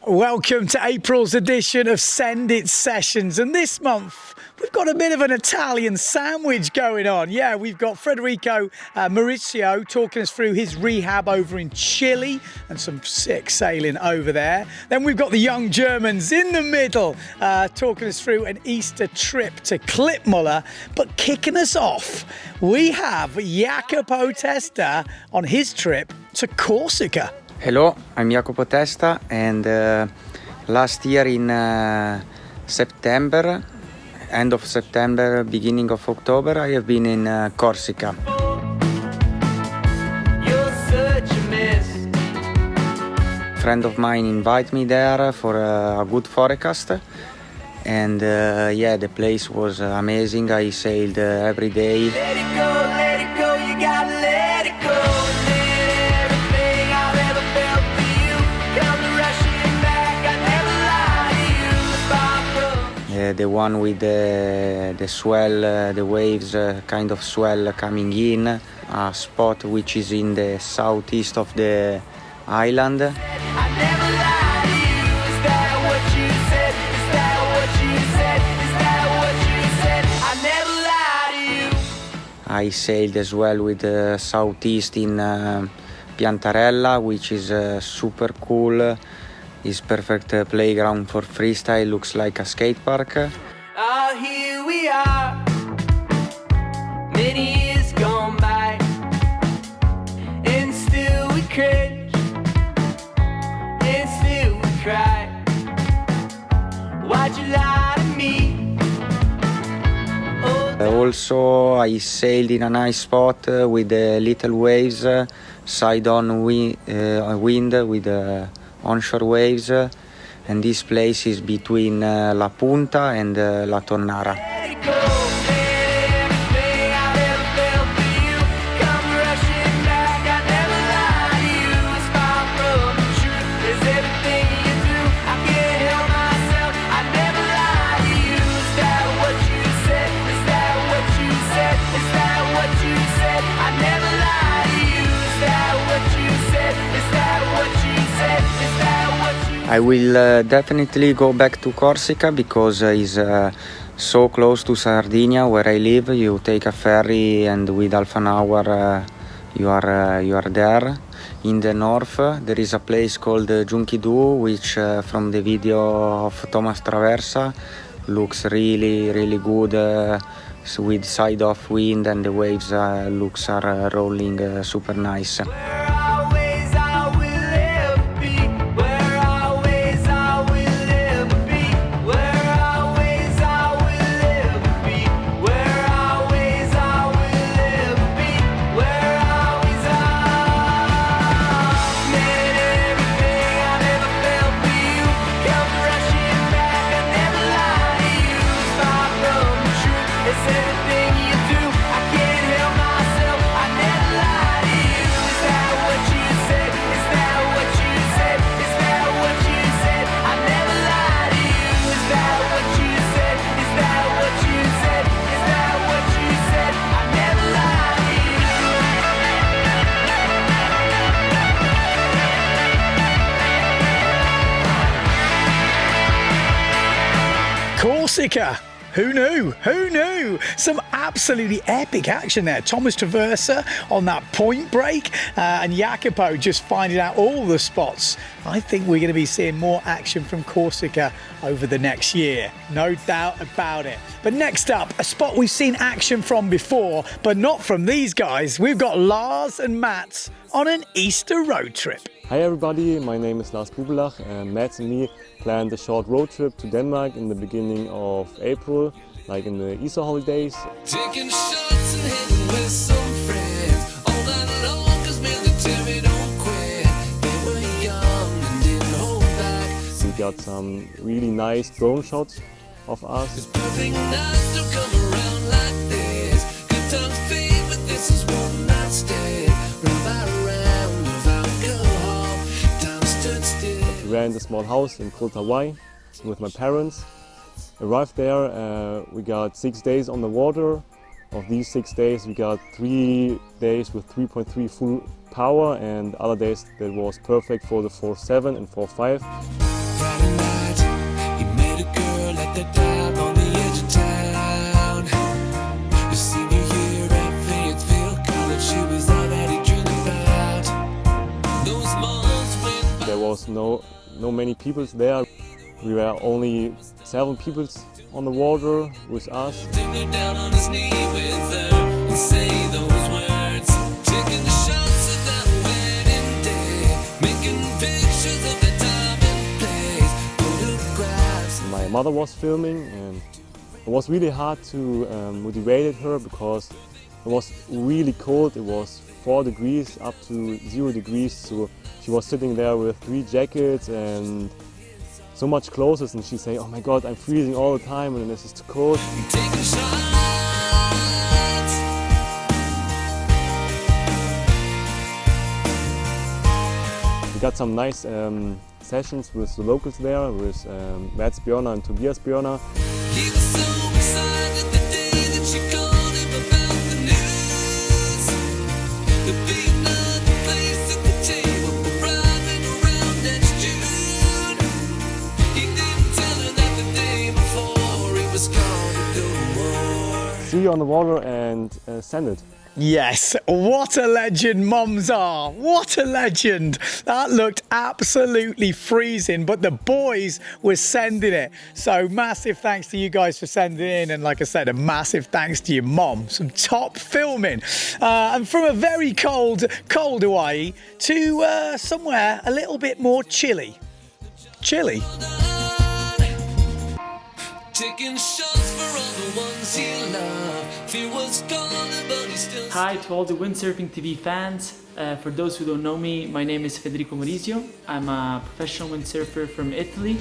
Welcome to April's edition of Send It Sessions, and this month we've got a bit of an Italian sandwich going on. Yeah, we've got Federico Maurizio talking us through his rehab over in Chile and some sick sailing over there. Then we've got the young Germans in the middle talking us through an Easter trip to Klitmoller. But kicking us off, we have Jacopo Testa on his trip to Corsica. Hello, I'm Jacopo Testa, and last year in September, end of September, beginning of October, I have been in Corsica. You're such a mess. A friend of mine invited me there for a good forecast, and yeah, the place was amazing. I sailed every day. Let it go, you gotta let it go. The one with the swell, the waves, kind of swell coming in, a spot which is in the southeast of the island. I sailed as well with the southeast in Piantarella, which is super cool. It's perfect playground for freestyle, looks like a skate park. Oh, here we are, many years gone by, and still we cringe, and still we cry. Why'd you lie to me? Also, I sailed in a nice spot with little waves, side-on wind with onshore waves, and this place is between La Punta and La Tonnara. I will definitely go back to Corsica because it's so close to Sardinia, where I live. You take a ferry and with half an hour you are there. In the north there is a place called Junkidu, which from the video of Thomas Traversa looks really good, with side-off wind, and the waves are rolling super nice. Corsica! Who knew? Who knew? Some absolutely epic action there. Thomas Traversa on that point break, and Jacopo just finding out all the spots. I think we're going to be seeing more action from Corsica over the next year. No doubt about it. But next up, a spot we've seen action from before, but not from these guys. We've got Lars and Mats on an Easter road trip. Hi everybody, my name is Lars and Mats and me planned a short road trip to Denmark in the beginning of April, like in the Easter holidays. Taking shots and hitting with some friends, all that long 'cause military don't quit. They were young and didn't hold back. We got some really nice drone shots of us. It's perfect not to come around like this. Good times fade, but this is one night stay. We ran a small house in Cold Hawaii with my parents. Arrived there, we got 6 days on the water. Of these 6 days, we got 3 days with 3.3 full power, and other days that was perfect for the 4.7 and 4.5. that dive on the edge of town. The senior year at Fayetteville College, she was all that he dreamed about. Those months went by. There was no many people there. We were only 7 people on the water with us. Take down on his knee with her and say those words. Taking the shots of that wedding day, making pictures of the time and place, photographs. My mother was filming, and it was really hard to motivate her because it was really cold. It was 4 degrees up to 0 degrees, so she was sitting there with 3 jackets and so much clothes, and she's saying, "Oh my God, I'm freezing all the time, and this is too cold." Taking shots. We got some nice sessions with the locals there, with Mats Björner and Tobias Björner. He was so excited the day that she called him about the news. There'd be another place at the table, arriving around next June. He didn't tell her that the day before he was gonna go to war. See you on the water and send it. Yes, what a legend mums are. What a legend. That looked absolutely freezing, but the boys were sending it. So massive thanks to you guys for sending in. And like I said, a massive thanks to your mom. Some top filming. And from a very cold Hawaii to somewhere a little bit more chilly. Chilly. Taking shots for all the ones he loved. Fear was gone, but he still. Hi to all the Windsurfing.TV fans. For those who don't know me, my name is Federico. I'm a professional windsurfer from Italy.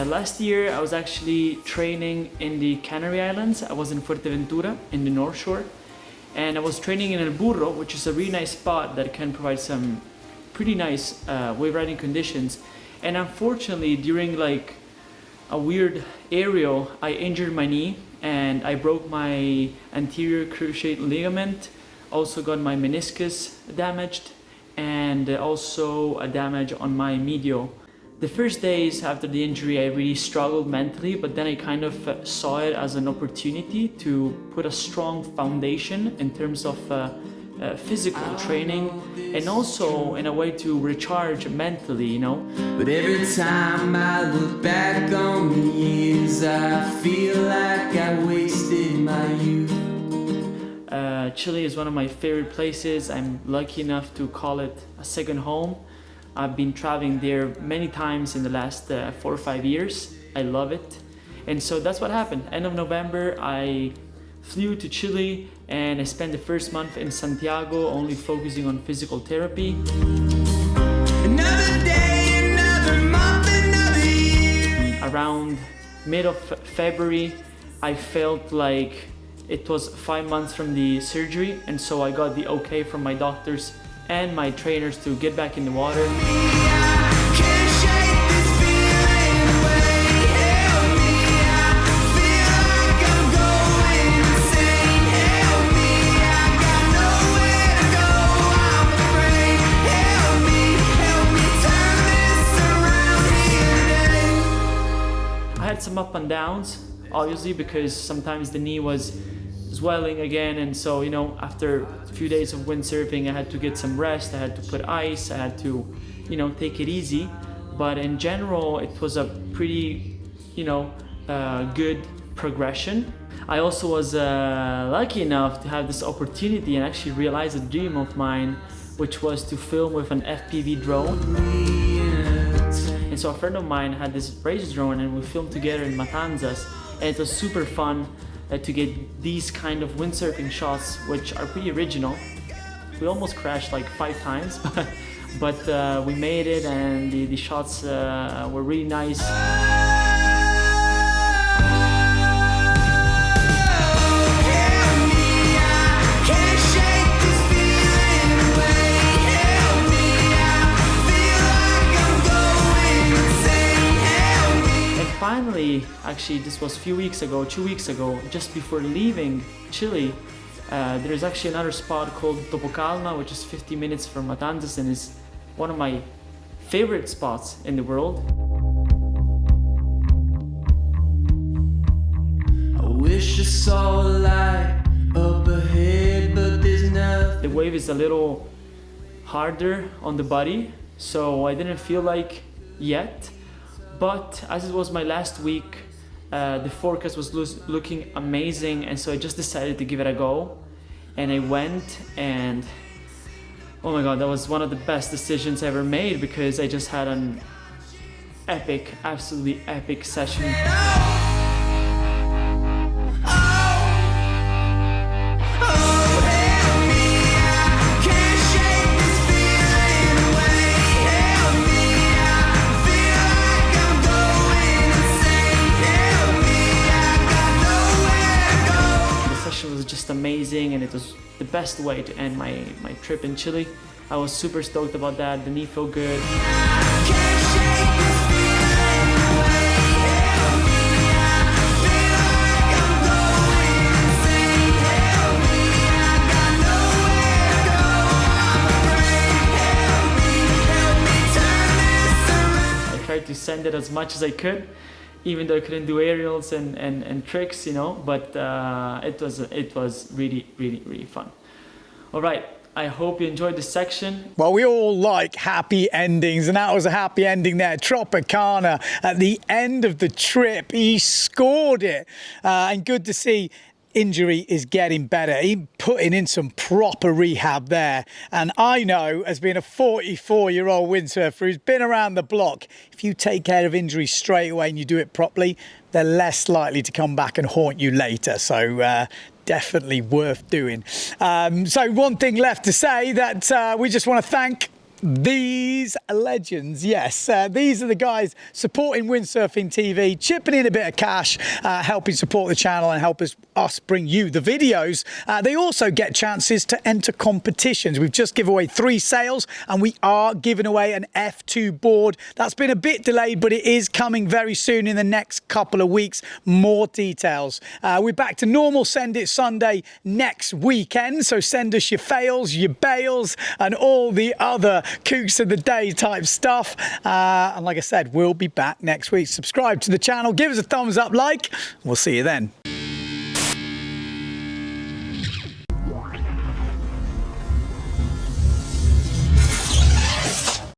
Last year I was actually training in the Canary Islands. I was in Fuerteventura in the North Shore, and I was training in El Burro, which is a really nice spot that can provide some pretty nice wave riding conditions. And unfortunately, during like a weird aerial, I injured my knee and I broke my anterior cruciate ligament, also got my meniscus damaged, and also a damage on my medial. The first days after the injury, I really struggled mentally, but then I kind of saw it as an opportunity to put a strong foundation in terms of physical training, and also in a way to recharge mentally, you know. But every time I look back on the years, I feel like I wasted my youth. Chile is one of my favorite places. I'm lucky enough to call it a second home. I've been traveling there many times in the last 4 or 5 years. I love it. And so that's what happened. End of November, I flew to Chile and I spent the first month in Santiago only focusing on physical therapy. Another day, another month, another year. Around mid of February, I felt like it was 5 months from the surgery, and so I got the okay from my doctors and my trainers to get back in the water. I had some up and downs, obviously, because sometimes the knee was swelling again, and so, you know, after a few days of windsurfing, I had to get some rest, I had to put ice, I had to, you know, take it easy. But in general, it was a pretty, you know, good progression. I also was lucky enough to have this opportunity and actually realize a dream of mine, which was to film with an FPV drone. And so a friend of mine had this race drone and we filmed together in Matanzas, and it was super fun to get these kind of windsurfing shots, which are pretty original. We almost crashed like 5 times, but we made it, and the shots were really nice. Finally, Chile, actually this was a few weeks ago, 2 weeks ago, just before leaving Chile, there's actually another spot called Topocalma, which is 50 minutes from Matanzas and is one of my favorite spots in the world. I wish I saw a light up ahead, but there's nothing. The wave is a little harder on the body, so I didn't feel like yet, but as it was my last week, the forecast was looking amazing, and so I just decided to give it a go, and I went, and oh my god, that was one of the best decisions I ever made, because I just had an epic, absolutely epic session. Was just amazing, and it was the best way to end my trip in Chile. I was super stoked about that. The knee felt good. I tried to send it as much as I could, even though I couldn't do aerials and tricks, you know, but it was really fun. All right, I hope you enjoyed this section. Well, we all like happy endings, and that was a happy ending there. Tropicana at the end of the trip, he scored it, and good to see. Injury is getting better. He's putting in some proper rehab there. And I know, as being a 44-year-old windsurfer who's been around the block, if you take care of injuries straight away and you do it properly, they're less likely to come back and haunt you later. So definitely worth doing. So one thing left to say, that we just want to thank these legends. Yes, these are the guys supporting Windsurfing.TV, chipping in a bit of cash, helping support the channel and help us bring you the videos. They also get chances to enter competitions. We've just given away 3 sails, and we are giving away an F2 board. That's been a bit delayed, but it is coming very soon in the next couple of weeks. More details. We're back to normal Send It Sunday next weekend, so send us your fails, your bails, and all the other kooks of the day type stuff. And like I said, we'll be back next week. Subscribe to the channel, give us a thumbs up, like. We'll see you then.